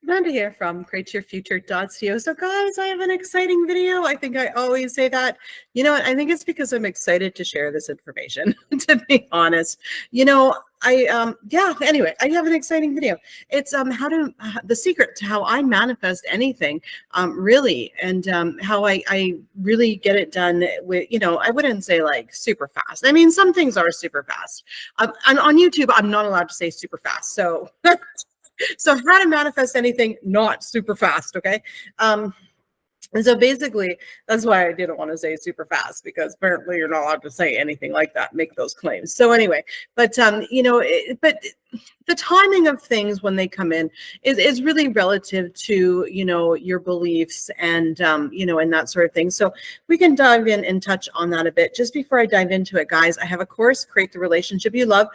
Amanda here from createyourfuture.co. So guys, I have an exciting video. I think I always say that. You know what? I think it's because I'm excited to share this information, to be honest. Anyway, I have an exciting video. It's the secret to how I manifest anything, really, and how I really get it done with, I wouldn't say like super fast. I mean, some things are super fast. And on YouTube, I'm not allowed to say super fast. So so how to manifest anything not super fast, okay? And so basically, that's why I didn't want to say super fast, because apparently you're not allowed to say anything like that, make those claims. So anyway, but the timing of things when they come in is really relative to, your beliefs and, and that sort of thing. So we can dive in and touch on that a bit. Just before I dive into it, guys, I have a course, Create the Relationship You Love.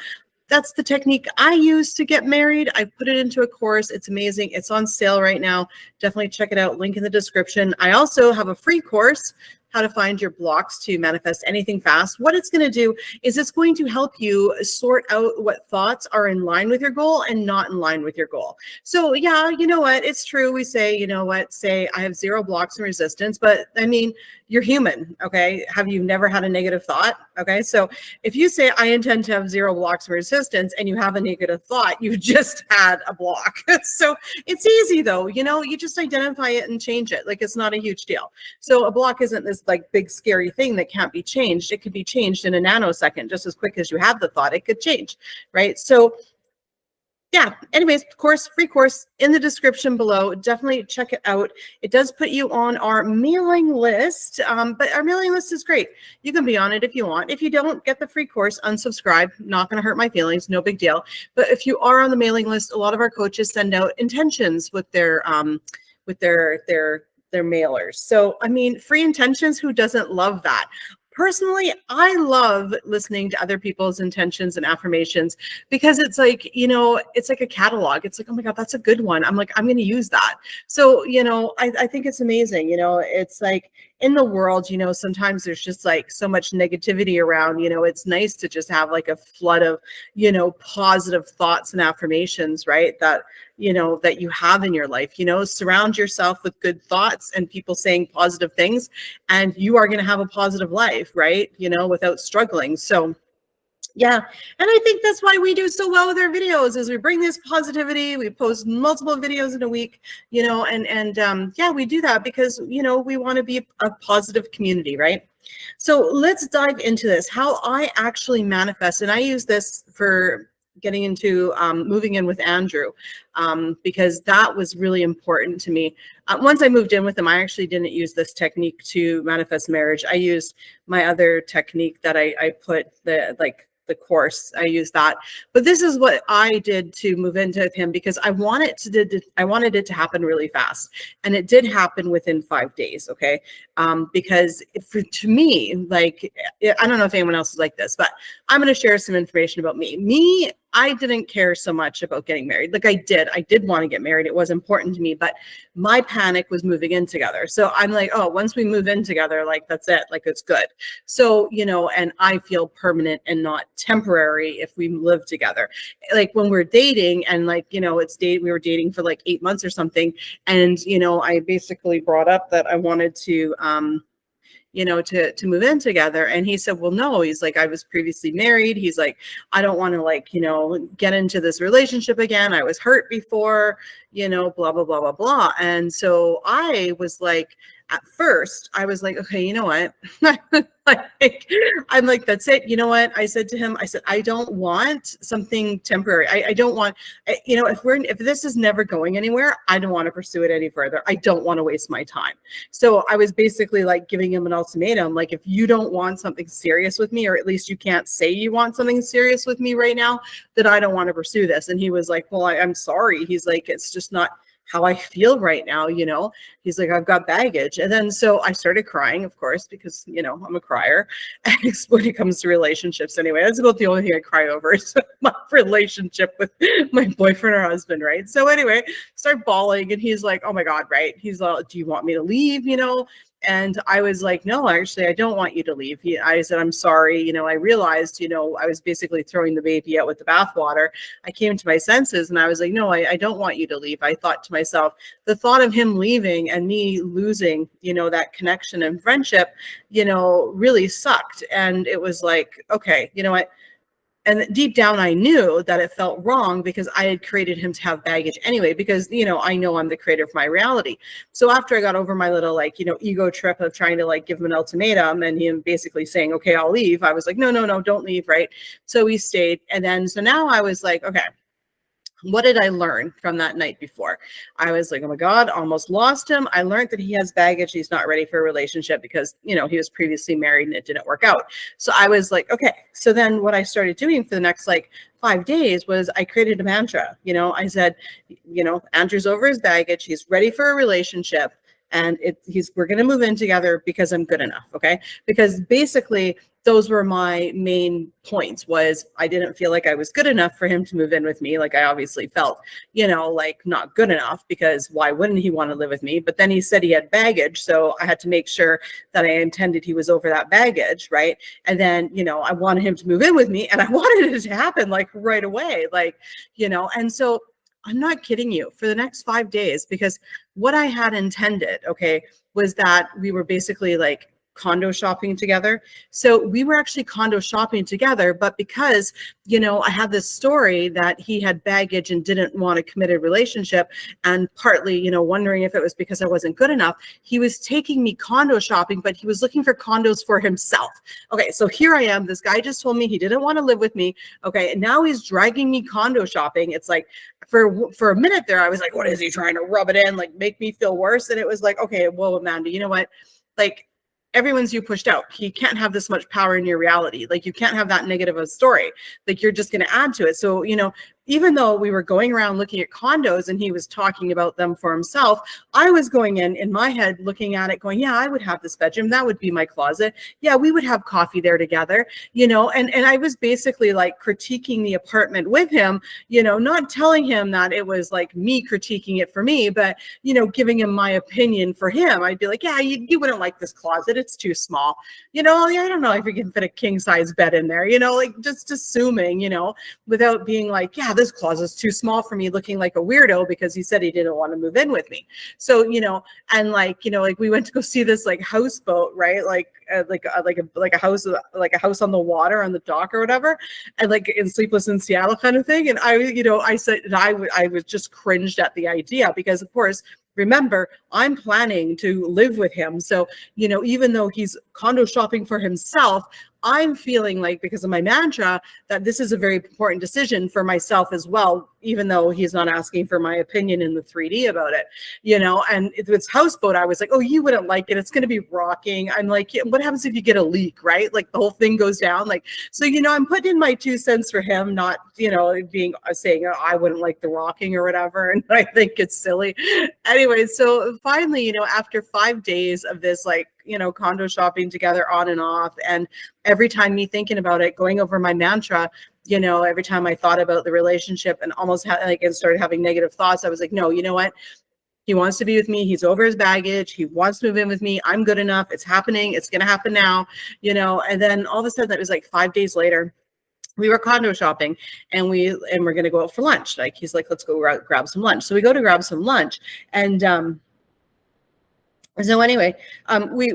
That's the technique I use to get married. I put it into a course. It's amazing. It's on sale right now. Definitely check it out. Link in the description. I also have a free course, How to Find Your Blocks to Manifest Anything Fast. What it's going to do is it's going to help you sort out what thoughts are in line with your goal and not in line with your goal. So yeah, you know what? It's true. We say, say I have 0 blocks and resistance, but I mean, you're human, okay? Have you never had a negative thought? Okay, so if you say I intend to have 0 blocks and resistance and you have a negative thought, you've just had a block. So it's easy though, you just identify it and change it. Like, it's not a huge deal. So a block isn't this like big scary thing that can't be changed. It could be changed in a nanosecond. Just as quick as you have the thought, it could change, right? So yeah, anyways, free course in the description below. Definitely check it out. It does put you on our mailing list, but our mailing list is great. You can be on it if you want. If you don't get the free course, unsubscribe. Not going to hurt my feelings, no big deal. But if you are on the mailing list, a lot of our coaches send out intentions with their mailers. So, I mean, free intentions, who doesn't love that? Personally, I love listening to other people's intentions and affirmations, because it's like, it's like a catalog. It's like, oh my God, that's a good one. I'm like, I'm going to use that. So, I think it's amazing. It's like in the world, sometimes there's just like so much negativity around, it's nice to just have like a flood of, positive thoughts and affirmations, right? That you have in your life, surround yourself with good thoughts and people saying positive things, and you are going to have a positive life, right? Without struggling. So yeah. And I think that's why we do so well with our videos, is we bring this positivity. We post multiple videos in a week, yeah, we do that because, we want to be a positive community, right? So let's dive into this, how I actually manifest. And I use this for getting into moving in with Andrew, because that was really important to me. Once I moved in with him, I actually didn't use this technique to manifest marriage. I used my other technique that I put the course. I used that, but this is what I did to move into with him, because I wanted it to happen really fast, and it did happen within 5 days. Okay, because to me, like, I don't know if anyone else is like this, but I'm going to share some information about me. I didn't care so much about getting married. Like, I did want to get married. It was important to me, but my panic was moving in together. So I'm like, oh, once we move in together, like, that's it, like, it's good. So, and I feel permanent and not temporary if we live together. Like, when we're dating and like, we were dating for like 8 months or something. And, I basically brought up that I wanted to, to move in together. And he said, well, no, he's like, I was previously married. He's like, I don't want to like, get into this relationship again. I was hurt before, blah, blah, blah, blah, blah. And so I was like, at first I was like, okay, you know what? I'm like, that's it. You know what? I said to him, I don't want something temporary. I don't want, if this is never going anywhere, I don't want to pursue it any further. I don't want to waste my time. So I was basically like giving him an ultimatum. Like, if you don't want something serious with me, or at least you can't say you want something serious with me right now, then I don't want to pursue this. And he was like, well, I'm sorry. He's like, it's just not how I feel right now, he's like, I've got baggage. And then so I started crying, of course, because, I'm a crier when it comes to relationships. Anyway, that's about the only thing I cry over is my relationship with my boyfriend or husband, right? So anyway, start bawling, and he's like, oh my God, right? He's like, do you want me to leave? And I was like, no, actually, I don't want you to leave. I said, I'm sorry. I realized, I was basically throwing the baby out with the bathwater. I came to my senses and I was like, no, I don't want you to leave. I thought to myself, the thought of him leaving and me losing, that connection and friendship, really sucked. And it was like, okay, you know what? And deep down, I knew that it felt wrong because I had created him to have baggage anyway, because, I know I'm the creator of my reality. So after I got over my little, ego trip of trying to give him an ultimatum and him basically saying, okay, I'll leave. I was like, no, don't leave. Right. So we stayed. And then, so now I was like, okay, what did I learn from that night before? I was like, oh my God, almost lost him. I learned that he has baggage. He's not ready for a relationship because, he was previously married and it didn't work out. So I was like, okay. So then what I started doing for the next 5 days was I created a mantra. I said, Andrew's over his baggage. He's ready for a relationship. And we're going to move in together because I'm good enough. Okay. Because basically those were my main points. Was I didn't feel like I was good enough for him to move in with me. Like I obviously felt, not good enough, because why wouldn't he want to live with me? But then he said he had baggage. So I had to make sure that I intended he was over that baggage. Right. And then, I wanted him to move in with me and I wanted it to happen right away. And so I'm not kidding you, for the next 5 days, because what I had intended, okay, was that we were basically condo shopping together. So we were actually condo shopping together, but because, I had this story that he had baggage and didn't want a committed relationship, and partly, wondering if it was because I wasn't good enough, he was taking me condo shopping, but he was looking for condos for himself. Okay, so here I am. This guy just told me he didn't want to live with me. Okay, and now he's dragging me condo shopping. It's like, for a minute there, I was like, what is he trying to rub it in? Make me feel worse? And it was like, okay, well, Amanda, you know what? Everyone's you pushed out. He can't have this much power in your reality. You can't have that negative of a story. You're just going to add to it. So, even though we were going around looking at condos and he was talking about them for himself, I was going in my head, looking at it going, yeah, I would have this bedroom. That would be my closet. Yeah, we would have coffee there together, and I was basically critiquing the apartment with him, not telling him that it was me critiquing it for me, but, giving him my opinion for him. I'd be like, yeah, you wouldn't like this closet. It's too small. I don't know if you can fit a king size bed in there, just assuming, without being like, yeah, this closet's too small for me, looking like a weirdo because he said he didn't want to move in with me. So, and we went to go see this houseboat, right? A house on the water on the dock or whatever, and in Sleepless in Seattle kind of thing. And I said, I was just cringed at the idea, because of course, remember, I'm planning to live with him. So, even though he's condo shopping for himself, I'm feeling because of my mantra that this is a very important decision for myself as well, even though he's not asking for my opinion in the 3D about it, and it's houseboat. I was like, oh, you wouldn't like it. It's going to be rocking. I'm like, yeah, what happens if you get a leak, right? The whole thing goes down. So, I'm putting in my 2 cents for him, not, saying, oh, I wouldn't like the rocking or whatever. And I think it's silly. Anyway, so finally, after 5 days of this, condo shopping together on and off, and every time me thinking about it, going over my mantra, every time I thought about the relationship and almost and started having negative thoughts, I was like, no, you know what? He wants to be with me. He's over his baggage. He wants to move in with me. I'm good enough. It's happening. It's going to happen now, and then all of a sudden, it was 5 days later, we were condo shopping, and we're going to go out for lunch. He's like, let's go grab some lunch. So we go to grab some lunch, and so anyway, we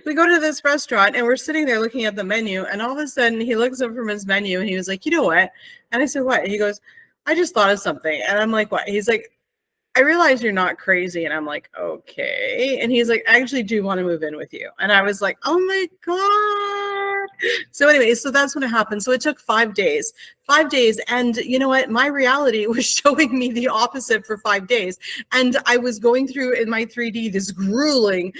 we go to this restaurant, and we're sitting there looking at the menu, and all of a sudden he looks up from his menu and he was like, you know what? And I said, what? He goes, I just thought of something. And I'm like, what? He's like, I realize you're not crazy. And I'm like, okay. And he's like, I actually do want to move in with you. And I was like, oh my God. So anyway, so that's when it happened. So it took 5 days. 5 days. And you know what? My reality was showing me the opposite for 5 days. And I was going through in my 3D this grueling,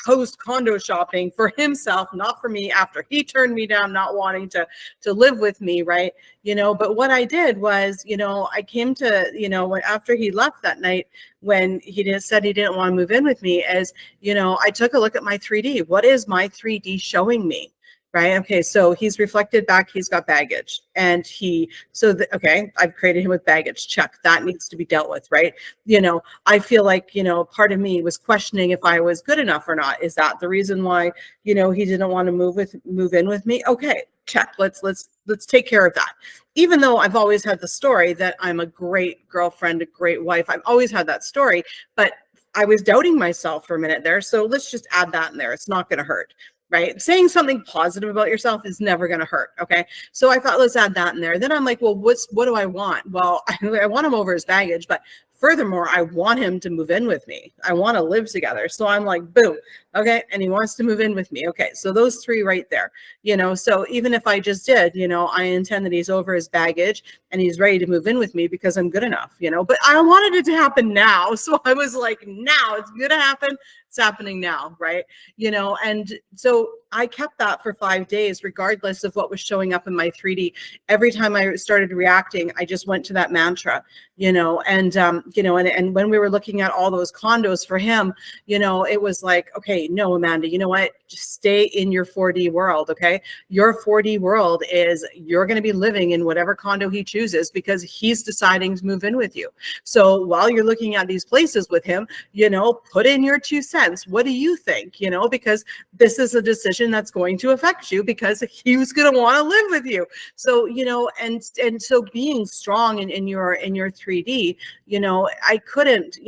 host condo shopping for himself, not for me, after he turned me down, not wanting to live with me, right? But what I did was, I came to, after he left that night, when he said he didn't want to move in with me, as, I took a look at my 3D. What is my 3D showing me? right? Okay, so he's reflected back, he's got baggage. And okay, I've created him with baggage. Check. That needs to be dealt with, right? I feel like, part of me was questioning if I was good enough or not. Is that the reason why, he didn't want to move in with me? Okay, check. Let's take care of that. Even though I've always had the story that I'm a great girlfriend, a great wife, I've always had that story, but I was doubting myself for a minute there. So let's just add that in there. It's not going to hurt, right? Saying something positive about yourself is never going to hurt. Okay. So I thought, let's add that in there. Then I'm like, well, what do I want? Well, I want him over his baggage, but furthermore, I want him to move in with me. I want to live together. So I'm like, boom. Okay. And he wants to move in with me. Okay. So those three right there, so even if I just did, I intend that he's over his baggage and he's ready to move in with me because I'm good enough, but I wanted it to happen now. So I was like, now it's going to happen. It's happening now. Right. And so I kept that for 5 days, regardless of what was showing up in my 3D. Every time I started reacting, I just went to that mantra, and when we were looking at all those condos for him, it was like, okay, no, Amanda, you know what? Just stay in your 4D world. Okay. Your 4D world is you're going to be living in whatever condo he chooses because he's deciding to move in with you. So while you're looking at these places with him, put in your 2 cents. What do you think? Because this is a decision that's going to affect you because he's going to want to live with you. So, and so being strong in your 3D, I couldn't,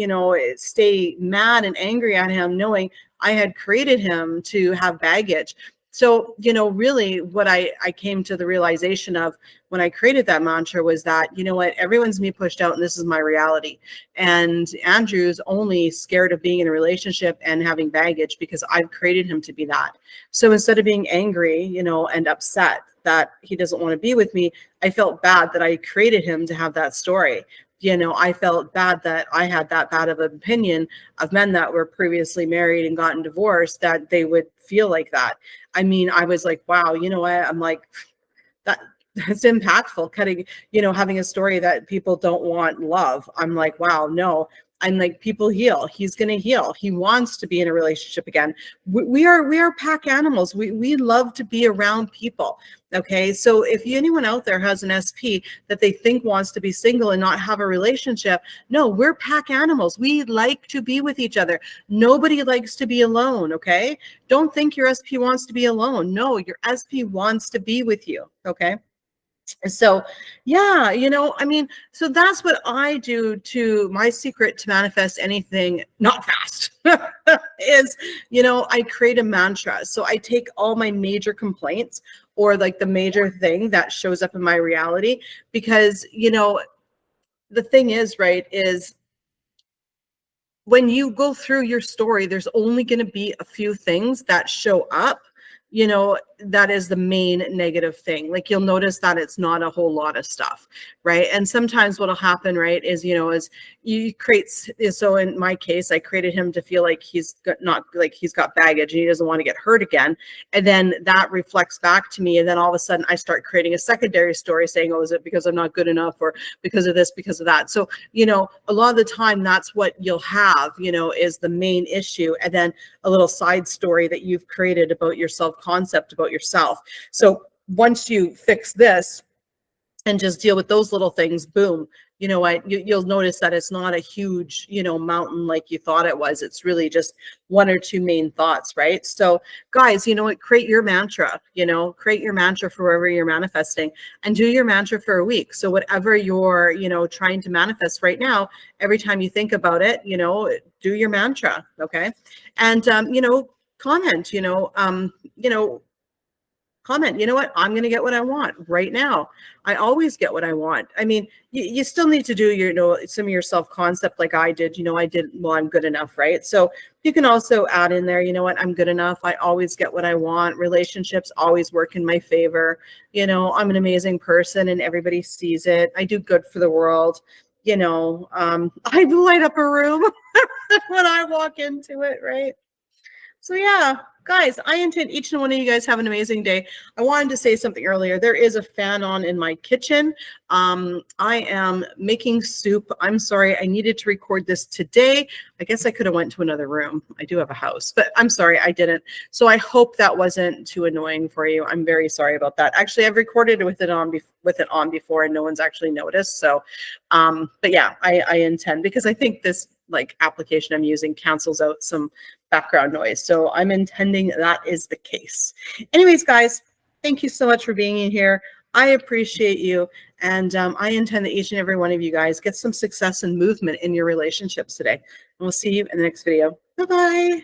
stay mad and angry at him knowing I had created him to have baggage. So, really what I came to the realization of when I created that mantra was that, everyone's me pushed out and this is my reality. And Andrew's only scared of being in a relationship and having baggage because I've created him to be that. So instead of being angry, and upset that he doesn't want to be with me, I felt bad that I created him to have that story. I felt bad that I had that bad of an opinion of men that were previously married and gotten divorced, that they would feel like that. I mean, I was like, wow, you know what? I'm like, that's impactful, having a story that people don't want love. I'm like, wow, no. I'm like, people heal. He's going to heal. He wants to be in a relationship again. We are pack animals. We love to be around people. Okay. So if anyone out there has an SP that they think wants to be single and not have a relationship, no, we're pack animals. We like to be with each other. Nobody likes to be alone. Okay. Don't think your SP wants to be alone. No, your SP wants to be with you. Okay. So, yeah, so that's what I do. To my secret to manifest anything not fast is, I create a mantra. So I take all my major complaints or like the major thing that shows up in my reality, because, the thing is, right, is when you go through your story, there's only going to be a few things that show up, that is the main negative thing. Like you'll notice that it's not a whole lot of stuff, right? And sometimes what'll happen, right, is, is you create, so in my case, I created him to feel like he's got baggage and he doesn't want to get hurt again. And then that reflects back to me. And then all of a sudden I start creating a secondary story saying, oh, is it because I'm not good enough or because of this, because of that? So, a lot of the time that's what you'll have, is the main issue. And then a little side story that you've created about your self-concept, about yourself. So once you fix this and just deal with those little things, boom, you'll notice that it's not a huge, mountain like you thought it was. It's really just one or two main thoughts, right? So guys, create your mantra, create your mantra for wherever you're manifesting, and do your mantra for a week. So whatever you're, trying to manifest right now, every time you think about it, do your mantra. Okay. And, comment, comment, you know what, I'm going to get what I want right now. I always get what I want. I mean, you still need to do your, some of your self-concept like I did, well, I'm good enough, right? So you can also add in there, I'm good enough. I always get what I want. Relationships always work in my favor. I'm an amazing person and everybody sees it. I do good for the world. I light up a room when I walk into it, right? So yeah, guys, I intend each and one of you guys have an amazing day. I wanted to say something earlier. There is a fan on in my kitchen. I am making soup. I'm sorry, I needed to record this today. I guess I could have went to another room. I do have a house, but I'm sorry, I didn't. So I hope that wasn't too annoying for you. I'm very sorry about that. Actually, I've recorded it with it on before, and no one's actually noticed. So, but yeah, I intend, because I think this like application I'm using cancels out some background noise. So I'm intending that is the case. Anyways, guys, thank you so much for being in here. I appreciate you. And I intend that each and every one of you guys get some success and movement in your relationships today. And we'll see you in the next video. Bye-bye.